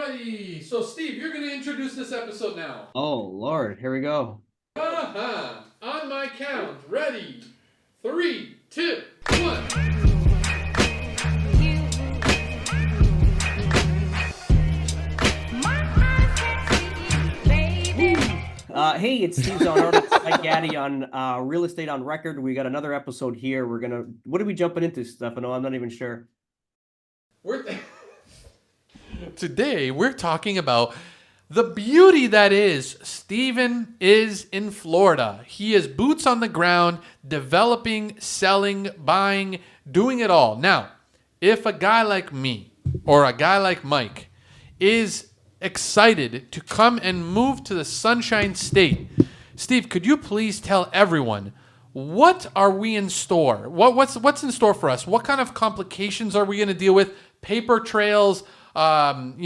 Alrighty, so Steve, you're going to introduce this episode now. Oh, Lord, here we go. On my count, ready? 3, 2, 1. Hey, it's Steve Zonardo, Mike Gaddy on Real Estate on Record. We got another episode here. What are we jumping into, Stefano? I'm not even sure. Today, we're talking about the beauty that is Steven is in Florida. He is boots on the ground, developing, selling, buying, doing it all. Now, if a guy like me or a guy like Mike is excited to come and move to the Sunshine State, Steve, could you please tell everyone what are we in store? What's in store for us? What kind of complications are we going to deal with? Paper trails, T4s,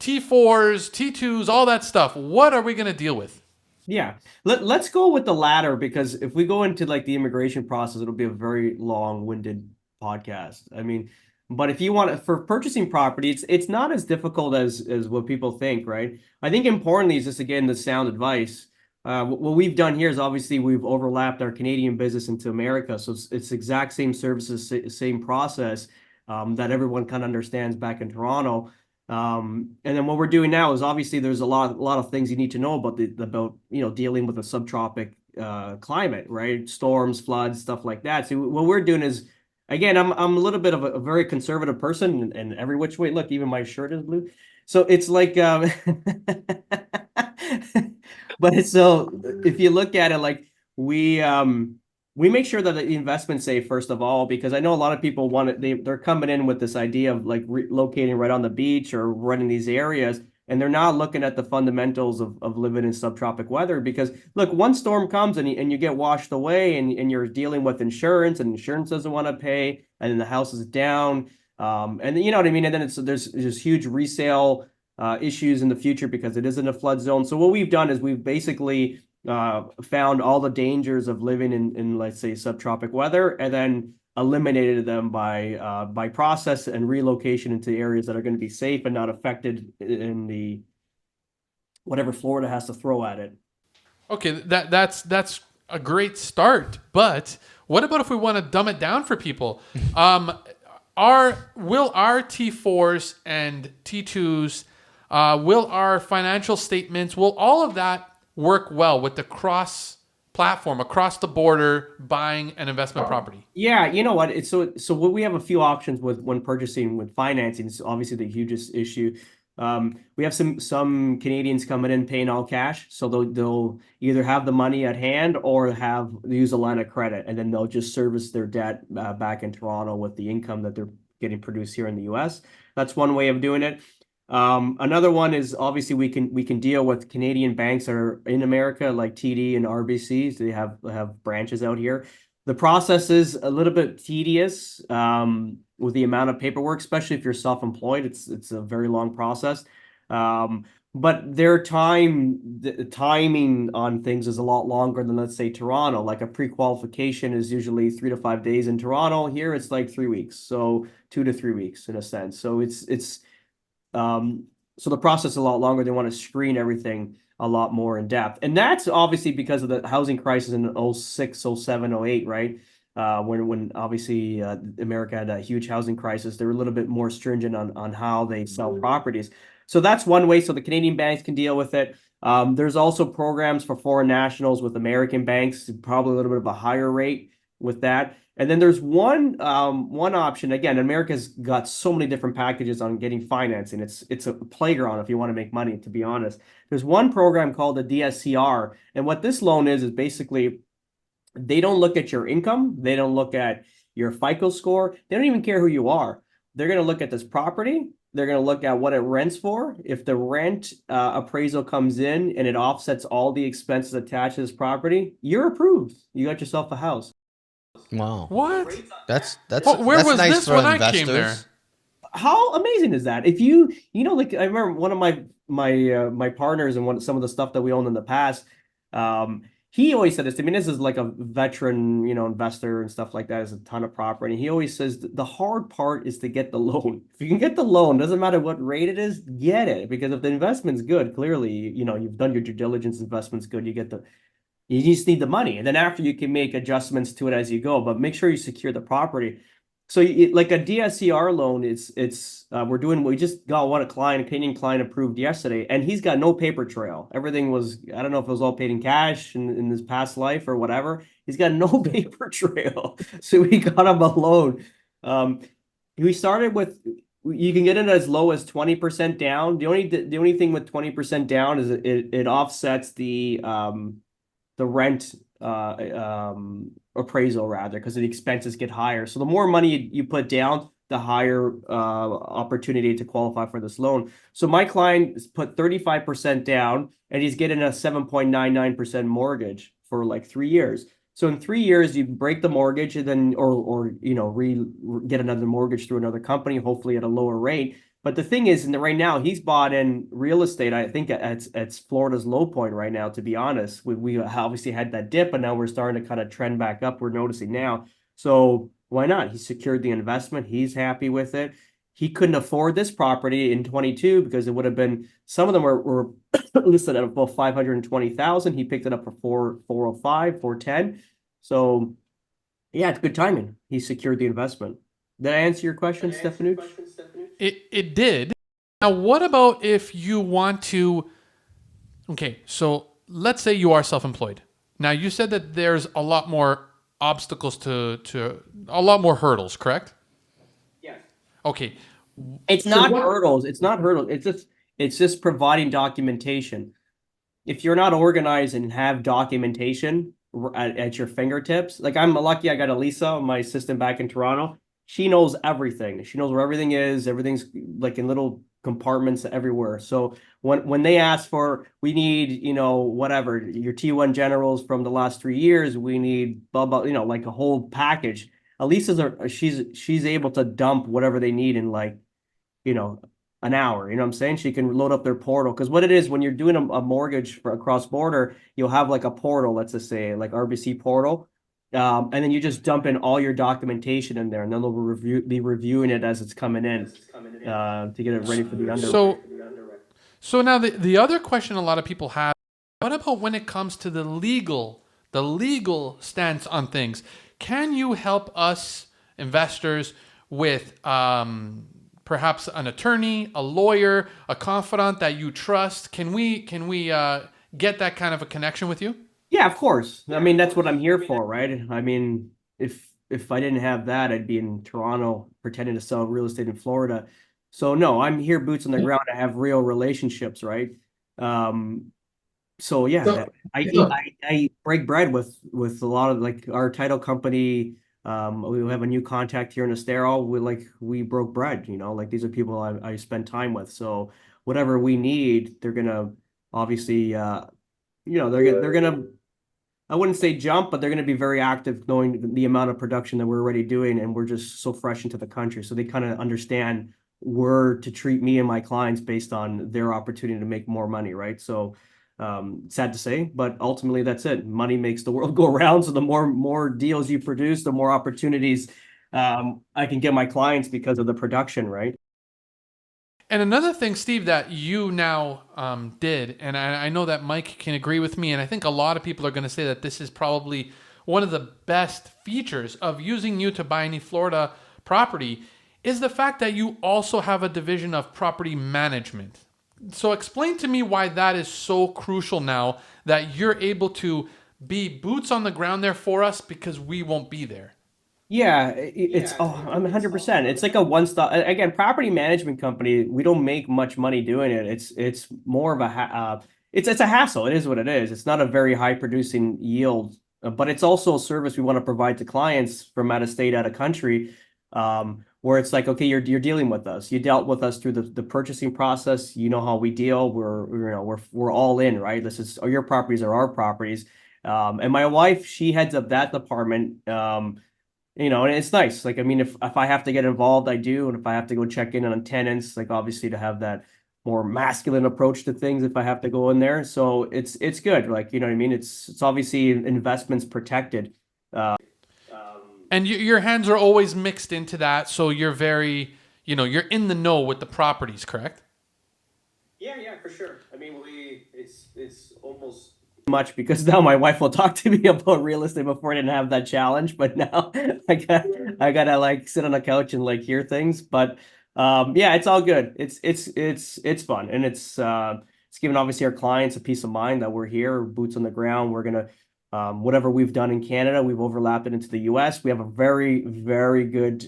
T2s, all that stuff. What are we going to deal with? Yeah, let's go with the latter, because if we go into like the immigration process, it'll be a very long-winded podcast. I mean, but if you want for purchasing property, it's not as difficult as what people think, right? I think importantly is just, again, the sound advice. What we've done here is obviously we've overlapped our Canadian business into America, so it's exact same services, same process, that everyone kind of understands back in Toronto. And then what we're doing now is, obviously there's a lot of things you need to know about dealing with a subtropic climate, right? Storms, floods, stuff like that. So what we're doing is, again, I'm a little bit of a very conservative person, and every which way. Look, even my shirt is blue. So it's like, but it's, so if you look at it, like we make sure that the investment's safe, first of all, because I know a lot of people want it. They're coming in with this idea of like locating right on the beach or running these areas, and they're not looking at the fundamentals of living in subtropic weather. Because look, one storm comes and you get washed away, and you're dealing with insurance, and insurance doesn't want to pay, and then the house is down. And you know what I mean? And then there's huge resale issues in the future because it is in a flood zone. So what we've done is we've basically found all the dangers of living in let's say subtropic weather, and then eliminated them by process and relocation into areas that are going to be safe and not affected in the whatever Florida has to throw at it. Okay, that's a great start. But what about if we want to dumb it down for people? Will our T4s and T2s, will our financial statements, will all of that work well with the cross platform, across the border, buying an investment property? Yeah, you know what? So what we have a few options with when purchasing with financing. It's obviously the hugest issue. We have some Canadians coming in paying all cash, so they'll either have the money at hand or use a line of credit, and then they'll just service their debt back in Toronto with the income that they're getting produced here in the U.S. That's one way of doing it. Another one is, obviously we can deal with Canadian banks that are in America, like TD and RBC. So they have branches out here. The process is a little bit tedious with the amount of paperwork, especially if you're self-employed. It's a very long process. But the timing on things is a lot longer than, let's say, Toronto. Like a pre-qualification is usually 3 to 5 days in Toronto. Here it's like 3 weeks, so 2 to 3 weeks in a sense. So so the process is a lot longer. They want to screen everything a lot more in depth. And that's obviously because of the housing crisis in 06, 07, 08, right? When obviously America had a huge housing crisis. They were a little bit more stringent on how they sell properties. So that's one way. So the Canadian banks can deal with it. There's also programs for foreign nationals with American banks, probably a little bit of a higher rate with that. And then there's one option. Again, America's got so many different packages on getting financing. It's a playground if you want to make money, to be honest. There's one program called the DSCR. And what this loan is basically, they don't look at your income. They don't look at your FICO score. They don't even care who you are. They're going to look at this property. They're going to look at what it rents for. If the rent appraisal comes in and it offsets all the expenses attached to this property, you're approved. You got yourself a house. Wow. What? Where That's was nice this for when I investors. came there? How amazing is that? If like, I remember one of my partners and some of the stuff that we owned in the past. he always said this. I mean, this is like a veteran, investor and stuff like that. Has a ton of property. And he always says the hard part is to get the loan. If you can get the loan, doesn't matter what rate it is, get it. Because if the investment's good, clearly, you've done your due diligence, investment's good, you just need the money. And then after you can make adjustments to it as you go, but make sure you secure the property. So like a DSCR loan, we just got one Canadian client approved yesterday, and he's got no paper trail. Everything was, I don't know if it was all paid in cash in his past life or whatever. He's got no paper trail. So we got him a loan. Um, we started with, you can get it as low as 20% down. The only thing with 20% down is it offsets the rent appraisal rather, because the expenses get higher. So the more money you put down, the higher opportunity to qualify for this loan. So my client put 35% down and he's getting a 7.99% mortgage for like 3 years. So in 3 years, you break the mortgage and then, or get another mortgage through another company, hopefully at a lower rate. But the thing is, right now, he's bought in real estate. I think it's Florida's low point right now, to be honest. We obviously had that dip, but now we're starting to kind of trend back up. We're noticing now. So why not? He secured the investment. He's happy with it. He couldn't afford this property in 22 because it would have been, some of them were listed at about 520,000. He picked it up for 405, 410. So yeah, it's good timing. He secured the investment. Did I answer your question, Stefanuch? It did. Now, what about if you want to? Okay, so let's say you are self-employed. Now, you said that there's a lot more obstacles to a lot more hurdles, correct? Yes. Okay. It's So not what? hurdles. It's not hurdles. It's just providing documentation. If you're not organized and have documentation at your fingertips, like I'm lucky I got Elisa, my assistant back in Toronto. She knows everything. She knows where everything is. Everything's like in little compartments everywhere. So when they ask for, we need, whatever, your T1 generals from the last 3 years, we need blah blah, like a whole package. She's able to dump whatever they need in like, you know, an hour. You know what I'm saying? She can load up their portal. Because what it is, when you're doing a mortgage for a cross border, you'll have like a portal, let's just say like RBC portal. And then you just dump in all your documentation in there, and then they'll be reviewing it as it's coming in to get it ready for the underwrite. So so now the other question a lot of people have: what about when it comes to the legal stance on things? Can you help us investors with perhaps an attorney, a lawyer, a confidant that you trust? Can we get that kind of a connection with you? Yeah, of course. I mean, that's what I'm here for, right? I mean, if I didn't have that, I'd be in Toronto pretending to sell real estate in Florida. So no, I'm here boots on the ground. I have real relationships, right? Um, so yeah, So, I break bread with a lot of like our title company. We have a new contact here in Estero. We broke bread, like these are people I spend time with. So whatever we need, they're gonna obviously they're gonna, I wouldn't say jump, but they're going to be very active knowing the amount of production that we're already doing, and we're just so fresh into the country. So they kind of understand where to treat me and my clients based on their opportunity to make more money, right? So sad to say, but ultimately that's it. Money makes the world go around. So the more deals you produce, the more opportunities I can get my clients because of the production, right? and another thing, Steve, that you now did, and I know that Mike can agree with me, and I think a lot of people are going to say that this is probably one of the best features of using you to buy any Florida property, is the fact that you also have a division of property management. So explain to me why that is so crucial now that you're able to be boots on the ground there for us because we won't be there. Yeah, I'm 100%. It's like a one-stop. Again, property management company, we don't make much money doing it. It's more of a it's a hassle. It is what it is. It's not a very high producing yield, but it's also a service we want to provide to clients from out of state, out of country, where it's like, okay, you're dealing with us. You dealt with us through the purchasing process. You know how we deal. We're all in, right? This is your properties are our properties. And my wife, she heads up that department. And it's nice. Like, I mean, if I have to get involved, I do. And if I have to go check in on tenants, like obviously to have that more masculine approach to things if I have to go in there. So it's good. Like, you know what I mean? It's obviously investments protected. And your hands are always mixed into that, so you're very, you're in the know with the properties, correct? Yeah, for sure. I mean, it's almost much because now my wife will talk to me about real estate. Before I didn't have that challenge, but now I gotta like sit on a couch and like hear things. But yeah, it's all good. It's fun, and it's giving obviously our clients a peace of mind that we're here, boots on the ground. We're gonna whatever we've done in Canada, we've overlapped it into the US. We have a very good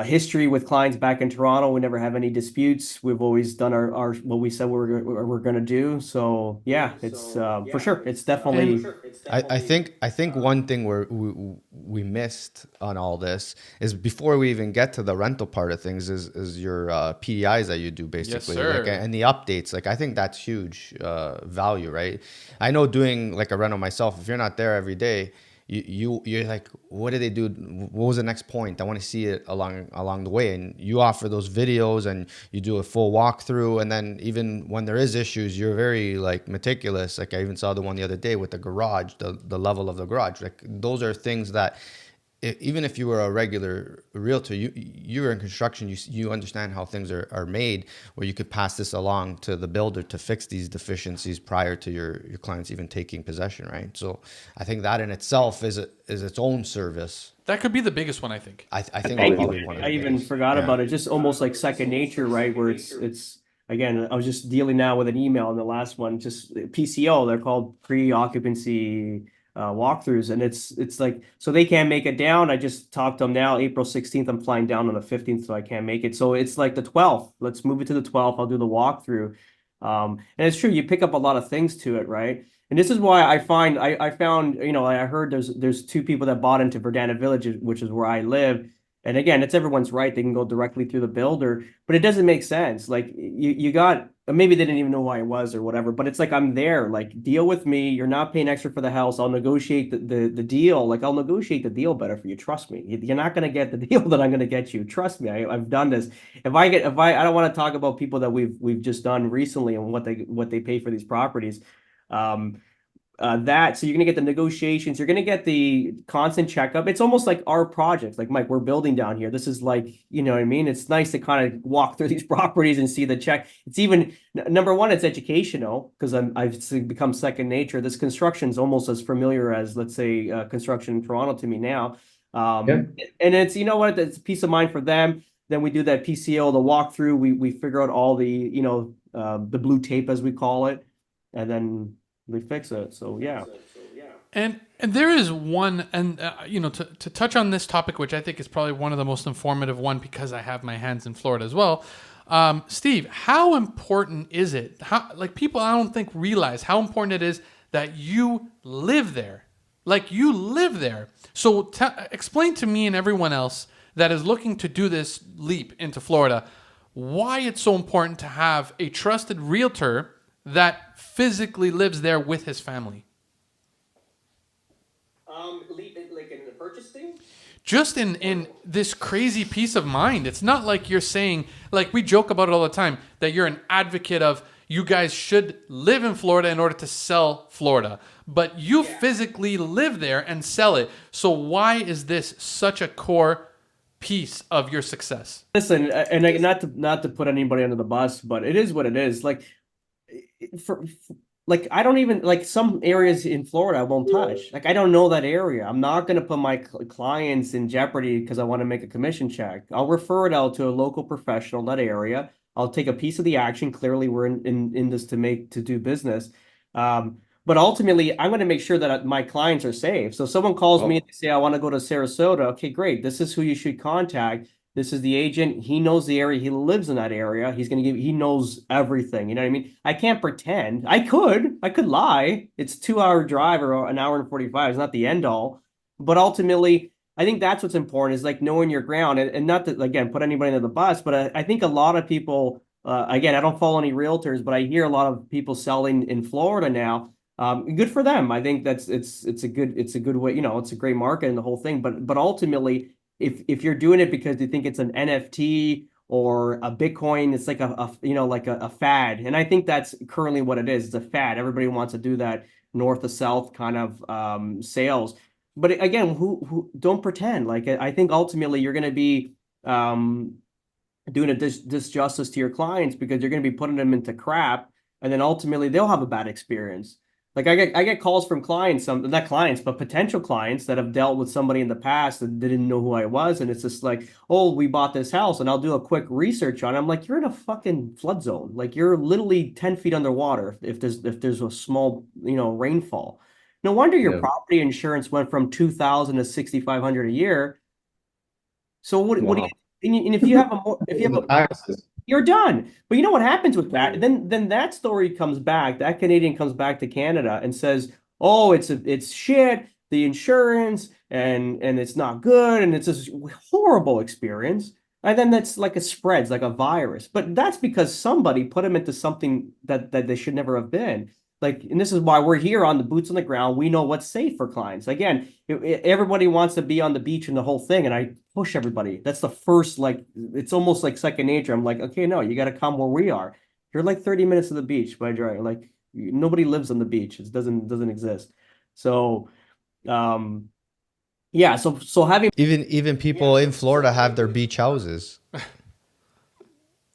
history with clients back in Toronto. We never have any disputes. We've always done our what we said we're going to do. So yeah, it's for sure. It's And definitely I think one thing we missed on all this is before we even get to the rental part of things is your PDIs that you do yes, basically, like, sir. and the updates. Like I think that's huge value, right? I know doing like a rental myself, if you're not there every day, you're like, what did they do? What was the next point? I want to see it along the way. And you offer those videos and you do a full walkthrough. And then even when there is issues, you're very like meticulous. Like I even saw the one the other day with the garage, the level of the garage. Like those are things that even if you were a regular realtor, you're in construction, you understand how things are made, where you could pass this along to the builder to fix these deficiencies prior to your clients even taking possession, right? So I think that in itself is its own service. That could be the biggest one, I think. I think it's thank you. probably one of I the even biggest. forgot Yeah. about it. Just almost like second nature, right? Where it's again, I was just dealing now with an email in the last one, just PCO. They're called pre-occupancy walkthroughs, and it's like so they can't make it down. I just talked to them now. April 16th, I'm flying down on the 15th, so I can't make it. So it's like the 12th. Let's move it to the 12th. I'll do the walkthrough. And it's true, you pick up a lot of things to it, right? And this is why I found, I heard there's two people that bought into Verdana Village, which is where I live. And again, it's everyone's right. They can go directly through the builder, but it doesn't make sense. Like you got maybe they didn't even know who I was or whatever, but it's like I'm there. Like deal with me. You're not paying extra for the house. I'll negotiate the deal. Like I'll negotiate the deal better for you. Trust me. You're not gonna get the deal that I'm gonna get you. Trust me. I've done this. If I don't want to talk about people that we've just done recently and what they pay for these properties. Um, so you're going to get the negotiations, you're going to get the constant checkup. It's almost like our projects, like Mike, we're building down here. This is like, you know what I mean? It's nice to kind of walk through these properties and see the check. It's even number one, it's educational because I've become second nature. This construction is almost as familiar as, let's say, construction in Toronto to me now. Yeah. And it's, you know what, it's peace of mind for them. Then we do that PCO, the walkthrough. We figure out all the, the blue tape as we call it, and then we fix it. So yeah. And there is one, and to touch on this topic, which I think is probably one of the most informative one because I have my hands in Florida as well. Steve, how important is it? How like people I don't think realize how important it is that you live there, like you live there. So explain to me and everyone else that is looking to do this leap into Florida why it's so important to have a trusted realtor that physically lives there with his family. Like in the purchase thing? Just in this crazy peace of mind. It's not like you're saying, like we joke about it all the time, that you're an advocate of you guys should live in Florida in order to sell Florida. But you physically live there and sell it. So why is this such a core piece of your success? Listen, and not to put anybody under the bus, but it is what it is. Like for like I don't even like some areas in Florida I won't touch. Like I don't know that area. I'm not going to put my clients in jeopardy because I want to make a commission check. I'll refer it out to a local professional in that area. I'll take a piece of the action. Clearly, we're in this to do business. But ultimately, I'm going to make sure that my clients are safe. So if someone calls me and they say, I want to go to Sarasota. Okay, great. This is who you should contact. This is the agent. He knows the area. He lives in that area. He knows everything. You know what I mean? I can't pretend. I could lie. It's a 2 hour drive or an hour and 45. It's not the end all. But ultimately, I think that's what's important is like knowing your ground and not to, again, put anybody under the bus. But I think a lot of people, again, I don't follow any realtors, but I hear a lot of people selling in Florida now. Good for them. I think it's a good way, it's a great market and the whole thing. But ultimately, if you're doing it because you think it's an NFT or a Bitcoin. It's like like a fad. And I think that's currently what it is. It's a fad. Everybody wants to do that north to south kind of sales. But again, who don't pretend. Like I think ultimately you're going to be um, doing a disjustice to your clients because you're going to be putting them into crap, and then ultimately they'll have a bad experience. Like I get calls from clients, some not clients, but potential clients that have dealt with somebody in the past that didn't know who I was, and it's just like, oh, we bought this house, and I'll do a quick research on it. I'm like, you're in a fucking flood zone. Like you're literally 10 feet underwater if there's a small rainfall. No wonder your Yeah. property insurance went from 2,000 to 6,500 a year. So what do you Wow. and if you have a more if you In the have a taxes. you're done. But you know what happens with that? Then that story comes back. That Canadian comes back to Canada and says, "Oh, it's shit, the insurance and it's not good and it's this horrible experience." And then that's like it spreads like a virus. But that's because somebody put them into something that they should never have been. Like, and this is why we're here on the boots on the ground. We know what's safe for clients. Again, everybody wants to be on the beach and the whole thing, and I push everybody. That's the first, like, it's almost like second nature. I'm like, okay, no, you got to come where we are. You're like 30 minutes to the beach by driving. Like, nobody lives on the beach. It doesn't exist. So, um, yeah. So having Even people in Florida have their beach houses,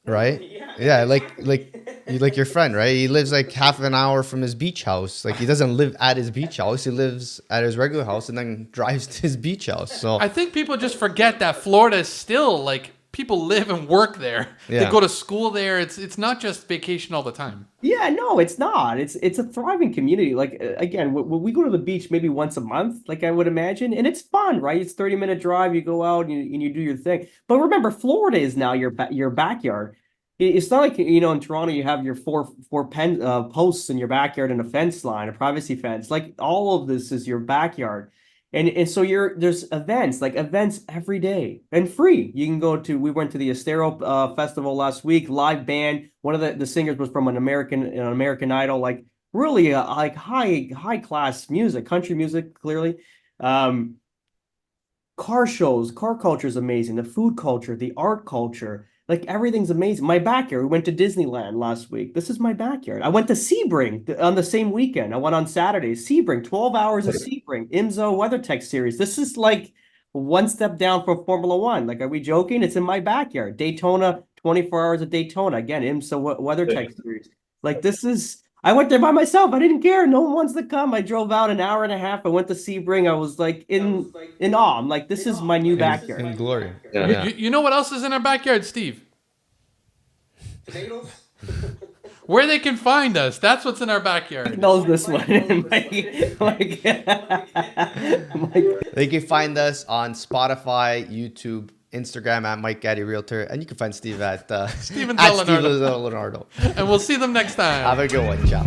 right? Yeah, like your friend, right? He lives like half an hour from his beach house. Like he doesn't live at his beach house. He lives at his regular house and then drives to his beach house. So I think people just forget that Florida is still like people live and work there. They Yeah. go to school there. It's not just vacation all the time. Yeah, no, it's not. It's a thriving community. Like again, we go to the beach maybe once a month, like I would imagine, and it's fun, right? It's 30-minute drive. You go out and you do your thing. But remember, Florida is now your backyard. It's not like in Toronto you have your four posts in your backyard and a fence line, a privacy fence. Like all of this is your backyard. And so there's events every day and free. You can go to we went to the Estero festival last week, live band. One of the singers was from an American Idol, like really like high class music, country music, clearly. Um, car shows, car culture is amazing. The food culture, the art culture, like everything's amazing. My backyard. We went to Disneyland last week. This is my backyard. I went to Sebring on the same weekend. I went on Saturday. Sebring, 12 hours of Sebring, IMSO WeatherTech series. This is like one step down from Formula One. Like, are we joking? It's in my backyard. Daytona, 24 hours of Daytona. Again, IMSO WeatherTech series. Like, this is I went there by myself. I didn't care. No one wants to come. I drove out an hour and a half. I went to Sebring. I was like in awe. I'm like, this is my new backyard. in glory. You, Yeah. you know what else is in our backyard, Steve? Where they can find us. That's what's in our backyard. Knows this one. like, They can find us on Spotify, YouTube, Instagram at Mike Gaddy Realtor, and you can find Steve at Steven at Leonardo. Steve Leonardo. And we'll see them next time. Have a good one. Ciao.